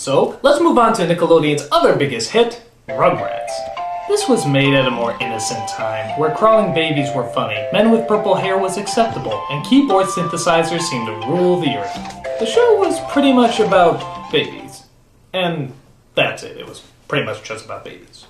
So, let's move on to Nickelodeon's other biggest hit, Rugrats. This was made at a more innocent time, where crawling babies were funny, men with purple hair was acceptable, and keyboard synthesizers seemed to rule the earth. The show was pretty much about babies. And that's it. It was pretty much just about babies.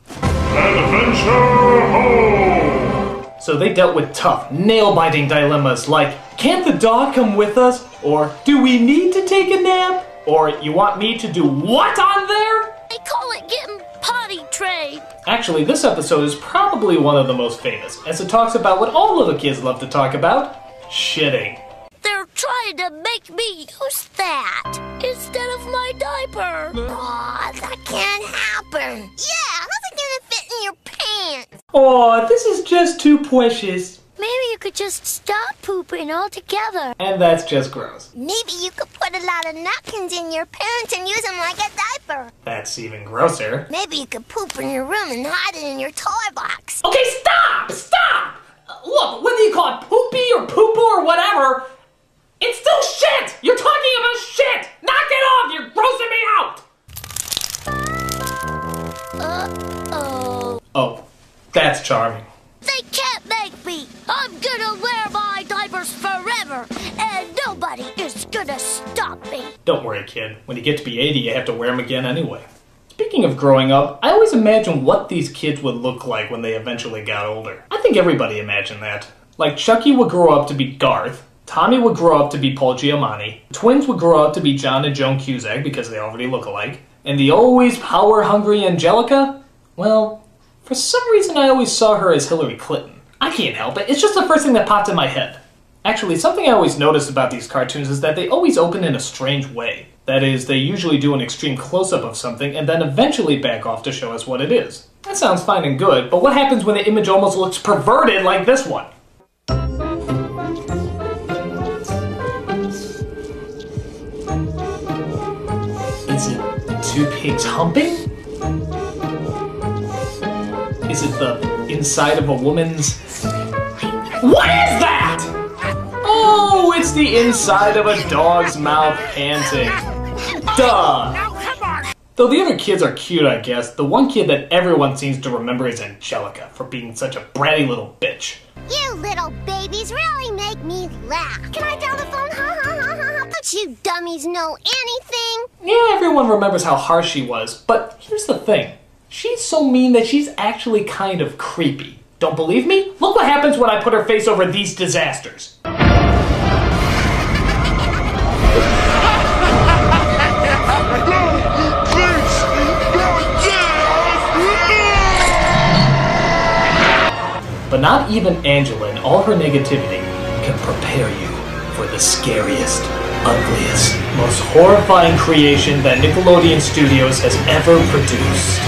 Adventure Home! So they dealt with tough, nail-biting dilemmas like, can't the dog come with us? Or, do we need to take a nap? Or, you want me to do what on there? They call it getting potty trained. Actually, this episode is probably one of the most famous, as it talks about what all little kids love to talk about, shitting. They're trying to make me use that instead of my diaper. Aw, that can't happen. Yeah, how's it gonna fit in your pants? Aw, this is just too precious. Maybe you could just stop pooping altogether. And that's just gross. Maybe you could put a lot of napkins in your pants and use them like a diaper. That's even grosser. Maybe you could poop in your room and hide it in your toy box. Okay, stop! Stop! Look, whether you call it poopy or poo-poo or whatever, it's still shit! You're talking about shit! Knock it off! You're grossing me out! Uh-oh. Oh, that's charming. They can't make me. I'm gonna wear my diapers forever, and nobody is gonna stop me. Don't worry, kid. When you get to be 80, you have to wear them again anyway. Speaking of growing up, I always imagine what these kids would look like when they eventually got older. I think everybody imagined that. Like, Chucky would grow up to be Garth, Tommy would grow up to be Paul Giamatti, the twins would grow up to be John and Joan Cusack because they already look alike, and the always power-hungry Angelica, well, for some reason I always saw her as Hillary Clinton. I can't help it, it's just the first thing that popped in my head. Actually, something I always noticed about these cartoons is that they always open in a strange way. That is, they usually do an extreme close-up of something and then eventually back off to show us what it is. That sounds fine and good, but what happens when the image almost looks perverted like this one? Is it two pigs humping? Is it the inside of a woman's... What is that? Oh, it's the inside of a dog's mouth panting. Duh! Though the other kids are cute, I guess, the one kid that everyone seems to remember is Angelica for being such a bratty little bitch. You little babies really make me laugh. Can I dial the phone? Ha ha ha ha ha. Don't you dummies know anything? Yeah, everyone remembers how harsh she was, but here's the thing. She's so mean that she's actually kind of creepy. Don't believe me? Look what happens when I put her face over these disasters. But not even Angela and all her negativity can prepare you for the scariest, ugliest, most horrifying creation that Nickelodeon Studios has ever produced.